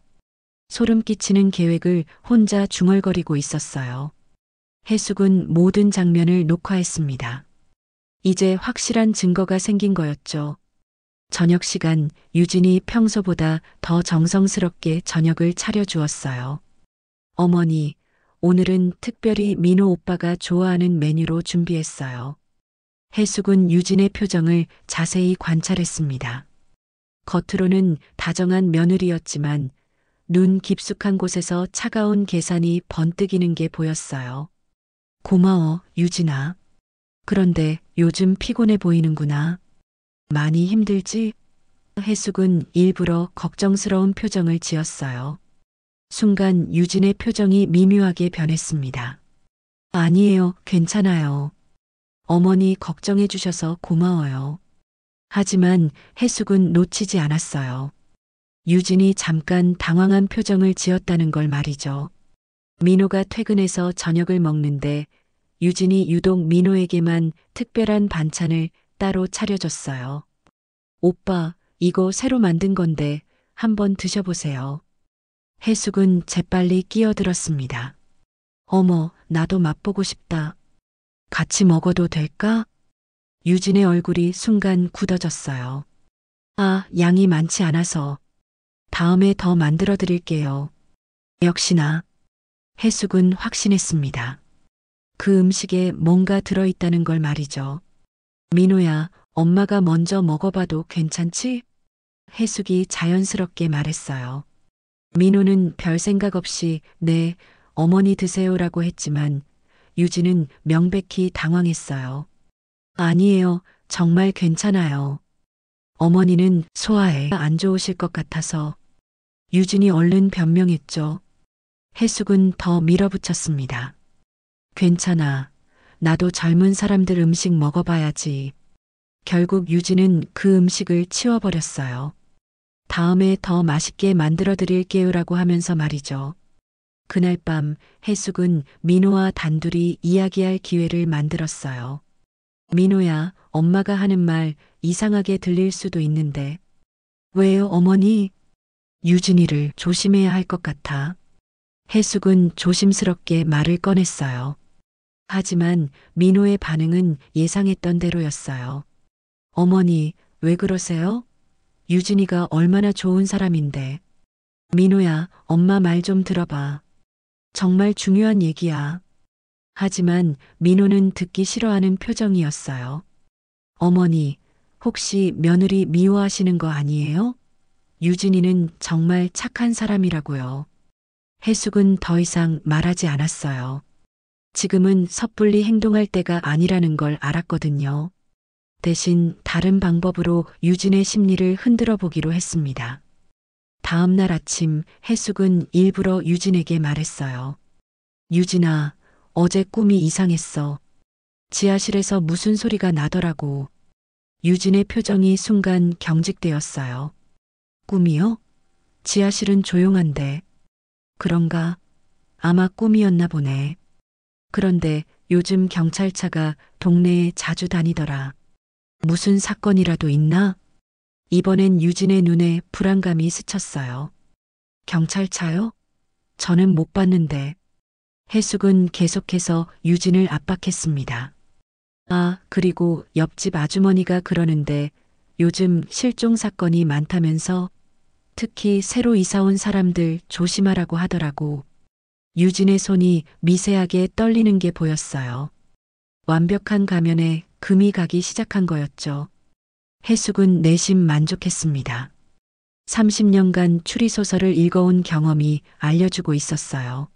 Speaker 1: 소름 끼치는 계획을 혼자 중얼거리고 있었어요. 해숙은 모든 장면을 녹화했습니다. 이제 확실한 증거가 생긴 거였죠. 저녁 시간 유진이 평소보다 더 정성스럽게 저녁을 차려주었어요. 어머니, 오늘은 특별히 민호 오빠가 좋아하는 메뉴로 준비했어요. 해숙은 유진의 표정을 자세히 관찰했습니다. 겉으로는 다정한 며느리였지만 눈 깊숙한 곳에서 차가운 계산이 번뜩이는 게 보였어요. 고마워, 유진아. 그런데 요즘 피곤해 보이는구나. 많이 힘들지? 해숙은 일부러 걱정스러운 표정을 지었어요. 순간 유진의 표정이 미묘하게 변했습니다. 아니에요, 괜찮아요. 어머니 걱정해 주셔서 고마워요. 하지만 해숙은 놓치지 않았어요. 유진이 잠깐 당황한 표정을 지었다는 걸 말이죠. 민호가 퇴근해서 저녁을 먹는데 유진이 유독 민호에게만 특별한 반찬을 따로 차려줬어요. 오빠, 이거 새로 만든 건데 한번 드셔보세요. 해숙은 재빨리 끼어들었습니다. 어머, 나도 맛보고 싶다. 같이 먹어도 될까? 유진의 얼굴이 순간 굳어졌어요. 아, 양이 많지 않아서. 다음에 더 만들어 드릴게요. 역시나. 해숙은 확신했습니다. 그 음식에 뭔가 들어있다는 걸 말이죠. 민호야, 엄마가 먼저 먹어봐도 괜찮지? 해숙이 자연스럽게 말했어요. 민호는 별 생각 없이 네, 어머니 드세요라고 했지만 유진은 명백히 당황했어요. 아니에요, 정말 괜찮아요. 어머니는 소화에 안 좋으실 것 같아서. 유진이 얼른 변명했죠. 해숙은 더 밀어붙였습니다. 괜찮아. 나도 젊은 사람들 음식 먹어봐야지. 결국 유진은 그 음식을 치워버렸어요. 다음에 더 맛있게 만들어 드릴게요라고 하면서 말이죠. 그날 밤 해숙은 민호와 단둘이 이야기할 기회를 만들었어요. 민호야, 엄마가 하는 말 이상하게 들릴 수도 있는데. 왜요, 어머니? 유진이를 조심해야 할 것 같아. 해숙은 조심스럽게 말을 꺼냈어요. 하지만 민호의 반응은 예상했던 대로였어요. 어머니, 왜 그러세요? 유진이가 얼마나 좋은 사람인데. 민호야, 엄마 말 좀 들어봐. 정말 중요한 얘기야. 하지만 민호는 듣기 싫어하는 표정이었어요. 어머니, 혹시 며느리 미워하시는 거 아니에요? 유진이는 정말 착한 사람이라고요. 해숙은 더 이상 말하지 않았어요. 지금은 섣불리 행동할 때가 아니라는 걸 알았거든요. 대신 다른 방법으로 유진의 심리를 흔들어 보기로 했습니다. 다음 날 아침 해숙은 일부러 유진에게 말했어요. 유진아, 어제 꿈이 이상했어. 지하실에서 무슨 소리가 나더라고. 유진의 표정이 순간 경직되었어요. 꿈이요? 지하실은 조용한데. 그런가? 아마 꿈이었나 보네. 그런데 요즘 경찰차가 동네에 자주 다니더라. 무슨 사건이라도 있나? 이번엔 유진의 눈에 불안감이 스쳤어요. 경찰차요? 저는 못 봤는데. 해숙은 계속해서 유진을 압박했습니다. 아, 그리고 옆집 아주머니가 그러는데 요즘 실종 사건이 많다면서? 특히 새로 이사 온 사람들 조심하라고 하더라고. 유진의 손이 미세하게 떨리는 게 보였어요. 완벽한 가면에 금이 가기 시작한 거였죠. 해숙은 내심 만족했습니다. 30년간 추리소설을 읽어온 경험이 알려주고 있었어요.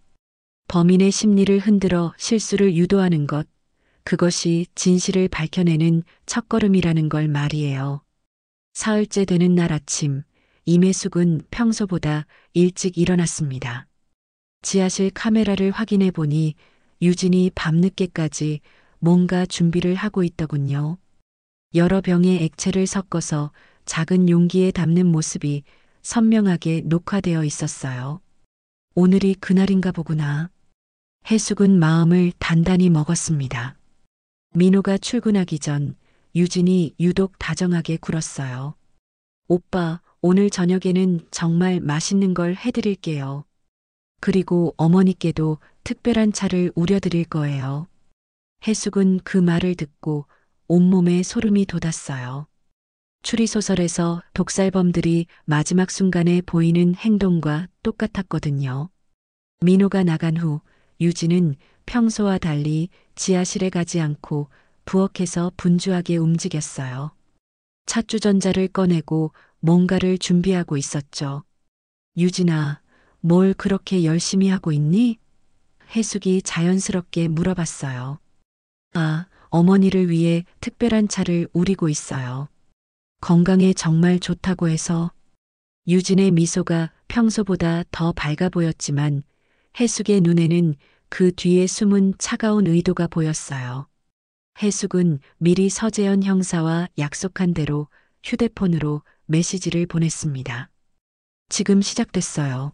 Speaker 1: 범인의 심리를 흔들어 실수를 유도하는 것, 그것이 진실을 밝혀내는 첫걸음이라는 걸 말이에요. 사흘째 되는 날 아침, 임혜숙은 평소보다 일찍 일어났습니다. 지하실 카메라를 확인해 보니 유진이 밤늦게까지 뭔가 준비를 하고 있더군요. 여러 병의 액체를 섞어서 작은 용기에 담는 모습이 선명하게 녹화되어 있었어요. 오늘이 그날인가 보구나. 해숙은 마음을 단단히 먹었습니다. 민호가 출근하기 전 유진이 유독 다정하게 굴었어요. 오빠, 오늘 저녁에는 정말 맛있는 걸 해드릴게요. 그리고 어머니께도 특별한 차를 우려드릴 거예요. 해숙은 그 말을 듣고 온몸에 소름이 돋았어요. 추리소설에서 독살범들이 마지막 순간에 보이는 행동과 똑같았거든요. 민호가 나간 후 유진은 평소와 달리 지하실에 가지 않고 부엌에서 분주하게 움직였어요. 찻주전자를 꺼내고 뭔가를 준비하고 있었죠. 유진아, 뭘 그렇게 열심히 하고 있니? 해숙이 자연스럽게 물어봤어요. 아, 어머니를 위해 특별한 차를 우리고 있어요. 건강에 정말 좋다고 해서. 유진의 미소가 평소보다 더 밝아 보였지만 해숙의 눈에는 그 뒤에 숨은 차가운 의도가 보였어요. 해숙은 미리 서재현 형사와 약속한 대로 휴대폰으로 메시지를 보냈습니다. 지금 시작됐어요.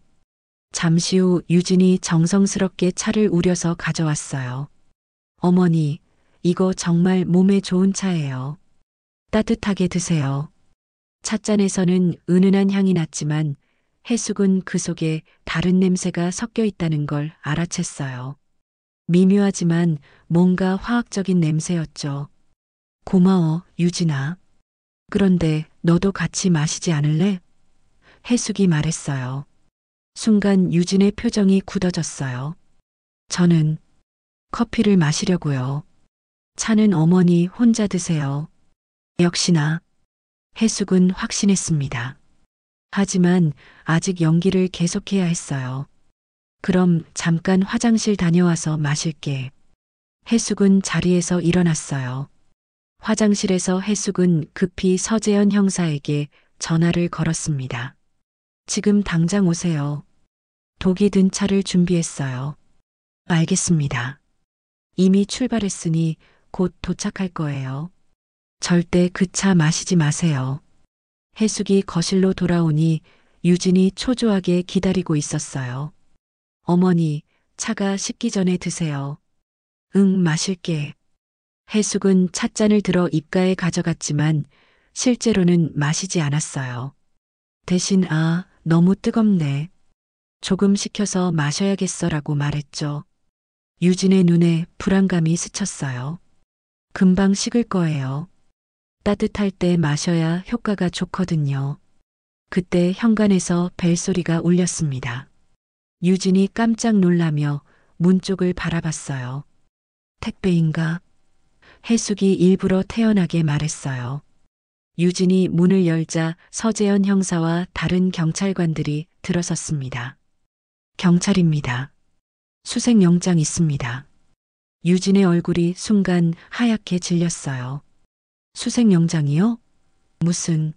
Speaker 1: 잠시 후 유진이 정성스럽게 차를 우려서 가져왔어요. 어머니, 이거 정말 몸에 좋은 차예요. 따뜻하게 드세요. 찻잔에서는 은은한 향이 났지만 해숙은 그 속에 다른 냄새가 섞여 있다는 걸 알아챘어요. 미묘하지만 뭔가 화학적인 냄새였죠. 고마워, 유진아. 그런데 너도 같이 마시지 않을래? 해숙이 말했어요. 순간 유진의 표정이 굳어졌어요. 저는 커피를 마시려고요. 차는 어머니 혼자 드세요. 역시나 해숙은 확신했습니다. 하지만 아직 연기를 계속해야 했어요. 그럼 잠깐 화장실 다녀와서 마실게. 해숙은 자리에서 일어났어요. 화장실에서 해숙은 급히 서재현 형사에게 전화를 걸었습니다. 지금 당장 오세요. 독이 든 차를 준비했어요. 알겠습니다. 이미 출발했으니 곧 도착할 거예요. 절대 그 차 마시지 마세요. 해숙이 거실로 돌아오니 유진이 초조하게 기다리고 있었어요. 어머니, 차가 식기 전에 드세요. 응, 마실게. 해숙은 찻잔을 들어 입가에 가져갔지만 실제로는 마시지 않았어요. 대신 너무 뜨겁네. 조금 식혀서 마셔야겠어라고 말했죠. 유진의 눈에 불안감이 스쳤어요. 금방 식을 거예요. 따뜻할 때 마셔야 효과가 좋거든요. 그때 현관에서 벨소리가 울렸습니다. 유진이 깜짝 놀라며 문 쪽을 바라봤어요. 택배인가? 해숙이 일부러 태연하게 말했어요. 유진이 문을 열자 서재현 형사와 다른 경찰관들이 들어섰습니다. 경찰입니다. 수색영장 있습니다. 유진의 얼굴이 순간 하얗게 질렸어요. 수색영장이요? 무슨?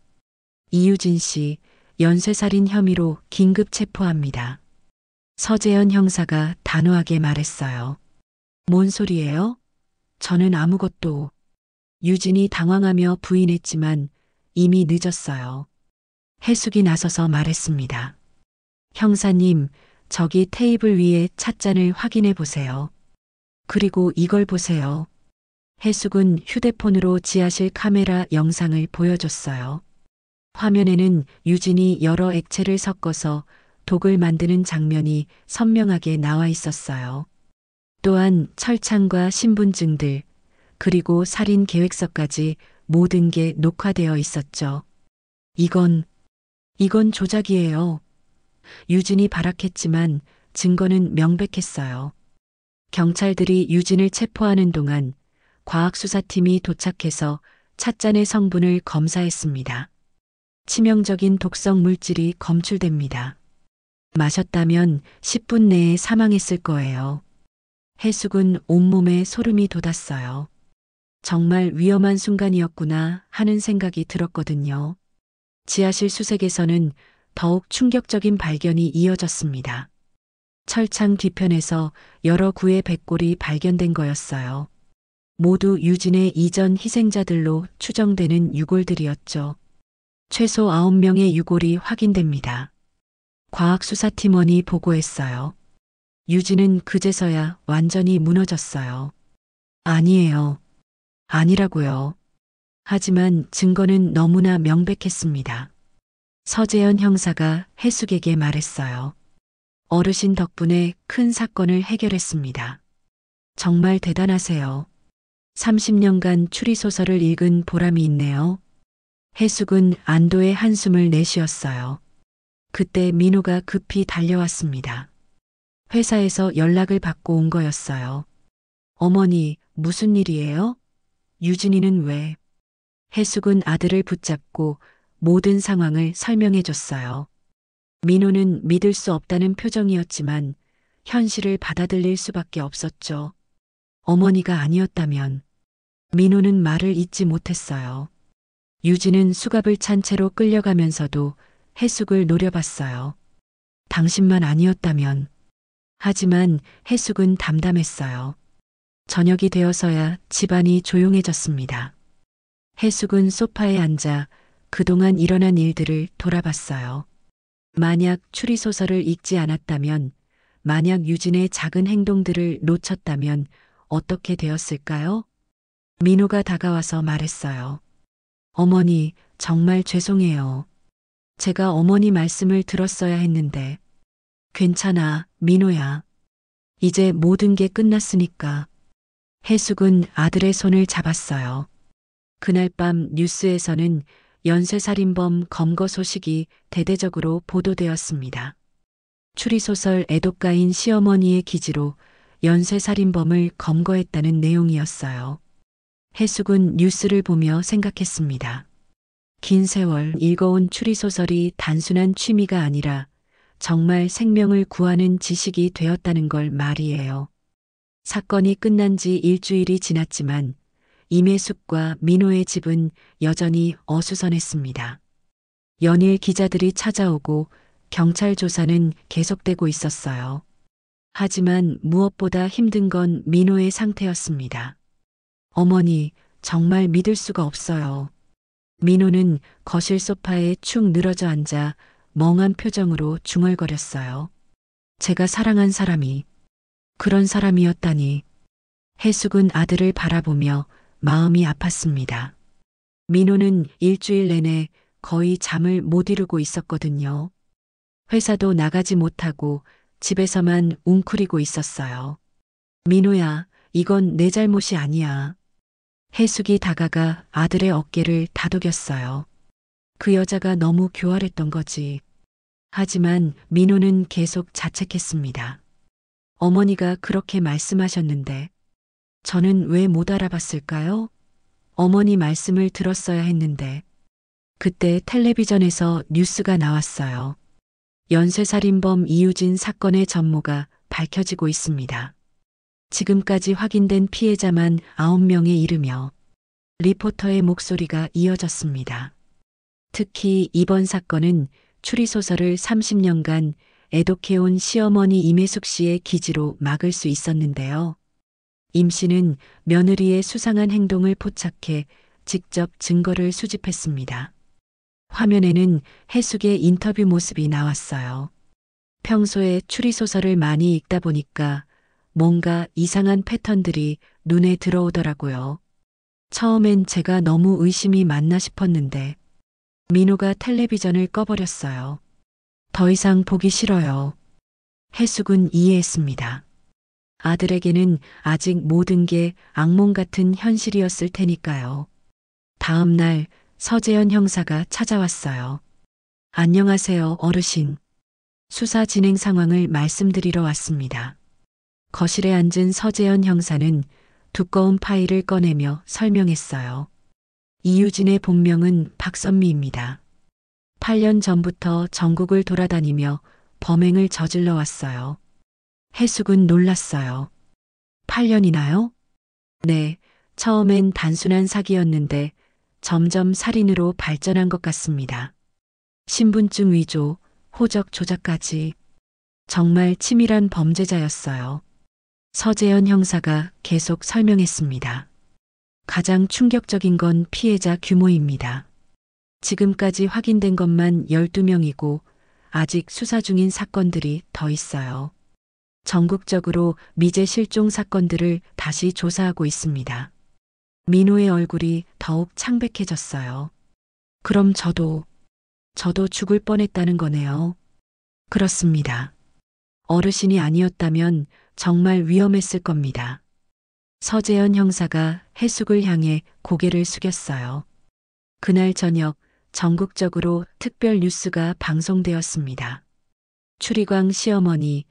Speaker 1: 이유진 씨, 연쇄살인 혐의로 긴급 체포합니다. 서재현 형사가 단호하게 말했어요. 뭔 소리예요? 저는 아무것도. 유진이 당황하며 부인했지만 이미 늦었어요. 해숙이 나서서 말했습니다. 형사님, 저기 테이블 위에 찻잔을 확인해 보세요. 그리고 이걸 보세요. 해숙은 휴대폰으로 지하실 카메라 영상을 보여줬어요. 화면에는 유진이 여러 액체를 섞어서 독을 만드는 장면이 선명하게 나와 있었어요. 또한 철창과 신분증들, 그리고 살인 계획서까지 모든 게 녹화되어 있었죠. 이건 조작이에요. 유진이 발악했지만 증거는 명백했어요. 경찰들이 유진을 체포하는 동안 과학수사팀이 도착해서 찻잔의 성분을 검사했습니다. 치명적인 독성 물질이 검출됩니다. 마셨다면 10분 내에 사망했을 거예요. 해숙은 온몸에 소름이 돋았어요. 정말 위험한 순간이었구나 하는 생각이 들었거든요. 지하실 수색에서는 더욱 충격적인 발견이 이어졌습니다. 철창 뒤편에서 여러 구의 백골이 발견된 거였어요. 모두 유진의 이전 희생자들로 추정되는 유골들이었죠. 최소 9명의 유골이 확인됩니다. 과학수사팀원이 보고했어요. 유진은 그제서야 완전히 무너졌어요. 아니에요. 아니라고요. 하지만 증거는 너무나 명백했습니다. 서재현 형사가 해숙에게 말했어요. 어르신 덕분에 큰 사건을 해결했습니다. 정말 대단하세요. 30년간 추리소설을 읽은 보람이 있네요. 해숙은 안도의 한숨을 내쉬었어요. 그때 민호가 급히 달려왔습니다. 회사에서 연락을 받고 온 거였어요. 어머니, 무슨 일이에요? 유진이는 왜? 해숙은 아들을 붙잡고 모든 상황을 설명해 줬어요. 민호는 믿을 수 없다는 표정이었지만 현실을 받아들일 수밖에 없었죠. 어머니가 아니었다면 민호는 말을 잇지 못했어요. 유진은 수갑을 찬 채로 끌려가면서도 해숙을 노려봤어요. 당신만 아니었다면. 하지만 해숙은 담담했어요. 저녁이 되어서야 집안이 조용해졌습니다. 해숙은 소파에 앉아 그동안 일어난 일들을 돌아봤어요. 만약 추리소설을 읽지 않았다면, 만약 유진의 작은 행동들을 놓쳤다면 어떻게 되었을까요? 민호가 다가와서 말했어요. 어머니, 정말 죄송해요. 제가 어머니 말씀을 들었어야 했는데. 괜찮아, 민호야. 이제 모든 게 끝났으니까. 해숙은 아들의 손을 잡았어요. 그날 밤 뉴스에서는 연쇄살인범 검거 소식이 대대적으로 보도되었습니다. 추리소설 애독가인 시어머니의 기지로 연쇄살인범을 검거했다는 내용이었어요. 해숙은 뉴스를 보며 생각했습니다. 긴 세월 읽어온 추리소설이 단순한 취미가 아니라 정말 생명을 구하는 지식이 되었다는 걸 말이에요. 사건이 끝난 지 일주일이 지났지만 임혜숙과 민호의 집은 여전히 어수선했습니다. 연일 기자들이 찾아오고 경찰 조사는 계속되고 있었어요. 하지만 무엇보다 힘든 건 민호의 상태였습니다. 어머니, 정말 믿을 수가 없어요. 민호는 거실 소파에 축 늘어져 앉아 멍한 표정으로 중얼거렸어요. 제가 사랑한 사람이 그런 사람이었다니. 해숙은 아들을 바라보며 마음이 아팠습니다. 민호는 일주일 내내 거의 잠을 못 이루고 있었거든요. 회사도 나가지 못하고 집에서만 웅크리고 있었어요. 민호야, 이건 내 잘못이 아니야. 해숙이 다가가 아들의 어깨를 다독였어요. 그 여자가 너무 교활했던 거지. 하지만 민호는 계속 자책했습니다. 어머니가 그렇게 말씀하셨는데 저는 왜 못 알아봤을까요? 어머니 말씀을 들었어야 했는데. 그때 텔레비전에서 뉴스가 나왔어요. 연쇄살인범 이유진 사건의 전모가 밝혀지고 있습니다. 지금까지 확인된 피해자만 9명에 이르며 리포터의 목소리가 이어졌습니다. 특히 이번 사건은 추리소설을 30년간 애독해온 시어머니 임혜숙 씨의 기지로 막을 수 있었는데요. 임 씨는 며느리의 수상한 행동을 포착해 직접 증거를 수집했습니다. 화면에는 해숙의 인터뷰 모습이 나왔어요. 평소에 추리소설을 많이 읽다 보니까 뭔가 이상한 패턴들이 눈에 들어오더라고요. 처음엔 제가 너무 의심이 많나 싶었는데 민호가 텔레비전을 꺼버렸어요. 더 이상 보기 싫어요. 해숙은 이해했습니다. 아들에게는 아직 모든 게 악몽 같은 현실이었을 테니까요. 다음 날 서재현 형사가 찾아왔어요. 안녕하세요, 어르신. 수사 진행 상황을 말씀드리러 왔습니다. 거실에 앉은 서재현 형사는 두꺼운 파일을 꺼내며 설명했어요. 이유진의 본명은 박선미입니다. 8년 전부터 전국을 돌아다니며 범행을 저질러 왔어요. 해숙은 놀랐어요. 8년이나요? 네, 처음엔 단순한 사기였는데 점점 살인으로 발전한 것 같습니다. 신분증 위조, 호적 조작까지. 정말 치밀한 범죄자였어요. 서재현 형사가 계속 설명했습니다. 가장 충격적인 건 피해자 규모입니다. 지금까지 확인된 것만 12명이고 아직 수사 중인 사건들이 더 있어요. 전국적으로 미제 실종 사건들을 다시 조사하고 있습니다. 민호의 얼굴이 더욱 창백해졌어요. 그럼 저도 죽을 뻔했다는 거네요. 그렇습니다. 어르신이 아니었다면 정말 위험했을 겁니다. 서재현 형사가 해숙을 향해 고개를 숙였어요. 그날 저녁 전국적으로 특별 뉴스가 방송되었습니다. 추리광 시어머니,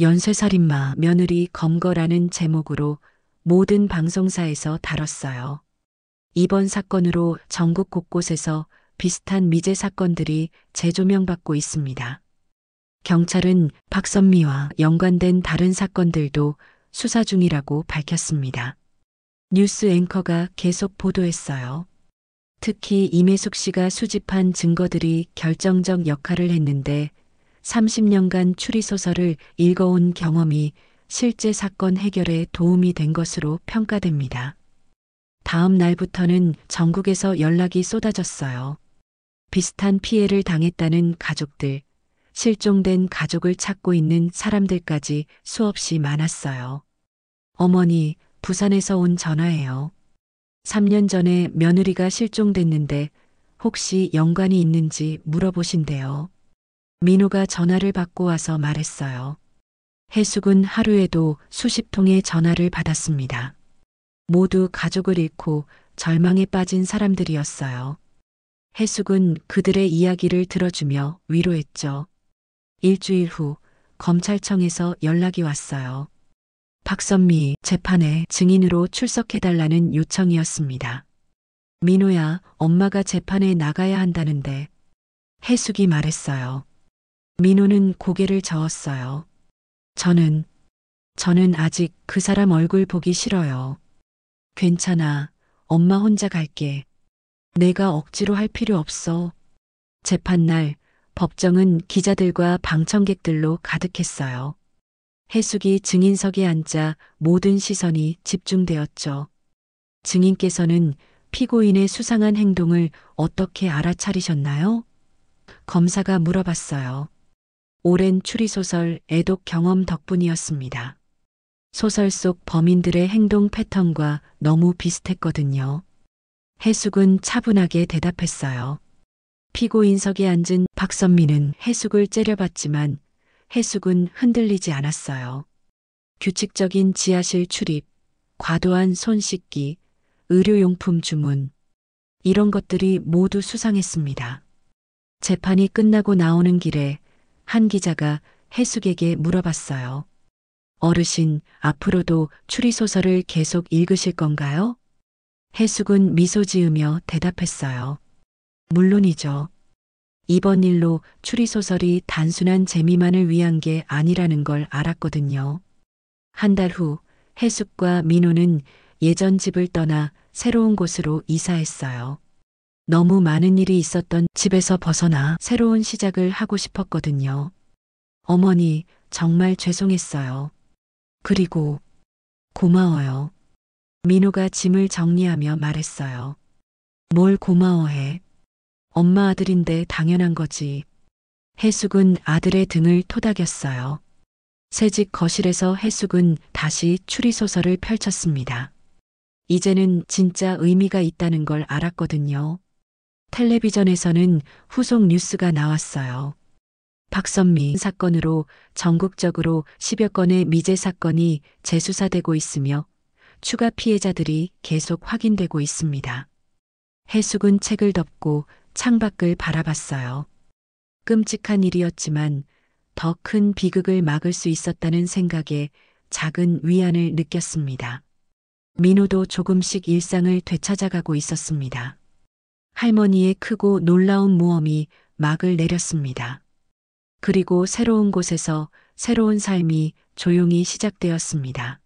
Speaker 1: 연쇄살인마 며느리 검거라는 제목으로 모든 방송사에서 다뤘어요. 이번 사건으로 전국 곳곳에서 비슷한 미제 사건들이 재조명받고 있습니다. 경찰은 박선미와 연관된 다른 사건들도 수사 중이라고 밝혔습니다. 뉴스 앵커가 계속 보도했어요. 특히 임혜숙 씨가 수집한 증거들이 결정적 역할을 했는데 30년간 추리소설을 읽어온 경험이 실제 사건 해결에 도움이 된 것으로 평가됩니다. 다음 날부터는 전국에서 연락이 쏟아졌어요. 비슷한 피해를 당했다는 가족들, 실종된 가족을 찾고 있는 사람들까지 수없이 많았어요. 어머니, 부산에서 온 전화예요. 3년 전에 며느리가 실종됐는데 혹시 연관이 있는지 물어보신대요. 민호가 전화를 받고 와서 말했어요. 해숙은 하루에도 수십 통의 전화를 받았습니다. 모두 가족을 잃고 절망에 빠진 사람들이었어요. 해숙은 그들의 이야기를 들어주며 위로했죠. 일주일 후 검찰청에서 연락이 왔어요. 박선미 재판에 증인으로 출석해달라는 요청이었습니다. 민호야, 엄마가 재판에 나가야 한다는데. 해숙이 말했어요. 민호는 고개를 저었어요. 저는 아직 그 사람 얼굴 보기 싫어요. 괜찮아. 엄마 혼자 갈게. 내가 억지로 할 필요 없어. 재판날 법정은 기자들과 방청객들로 가득했어요. 해숙이 증인석에 앉자 모든 시선이 집중되었죠. 증인께서는 피고인의 수상한 행동을 어떻게 알아차리셨나요? 검사가 물어봤어요. 오랜 추리소설 애독 경험 덕분이었습니다. 소설 속 범인들의 행동 패턴과 너무 비슷했거든요. 해숙은 차분하게 대답했어요. 피고인석에 앉은 박선미는 해숙을 째려봤지만 해숙은 흔들리지 않았어요. 규칙적인 지하실 출입, 과도한 손 씻기, 의료용품 주문, 이런 것들이 모두 수상했습니다. 재판이 끝나고 나오는 길에 한 기자가 해숙에게 물어봤어요. 어르신, 앞으로도 추리소설을 계속 읽으실 건가요? 해숙은 미소 지으며 대답했어요. 물론이죠. 이번 일로 추리소설이 단순한 재미만을 위한 게 아니라는 걸 알았거든요. 한 달 후 해숙과 민호는 예전 집을 떠나 새로운 곳으로 이사했어요. 너무 많은 일이 있었던 집에서 벗어나 새로운 시작을 하고 싶었거든요. 어머니, 정말 죄송했어요. 그리고 고마워요. 민호가 짐을 정리하며 말했어요. 뭘 고마워해. 엄마 아들인데 당연한 거지. 해숙은 아들의 등을 토닥였어요. 새집 거실에서 해숙은 다시 추리소설을 펼쳤습니다. 이제는 진짜 의미가 있다는 걸 알았거든요. 텔레비전에서는 후속 뉴스가 나왔어요. 박선미 사건으로 전국적으로 10여 건의 미제 사건이 재수사되고 있으며 추가 피해자들이 계속 확인되고 있습니다. 해숙은 책을 덮고 창밖을 바라봤어요. 끔찍한 일이었지만 더 큰 비극을 막을 수 있었다는 생각에 작은 위안을 느꼈습니다. 민호도 조금씩 일상을 되찾아가고 있었습니다. 할머니의 크고 놀라운 모험이 막을 내렸습니다. 그리고 새로운 곳에서 새로운 삶이 조용히 시작되었습니다.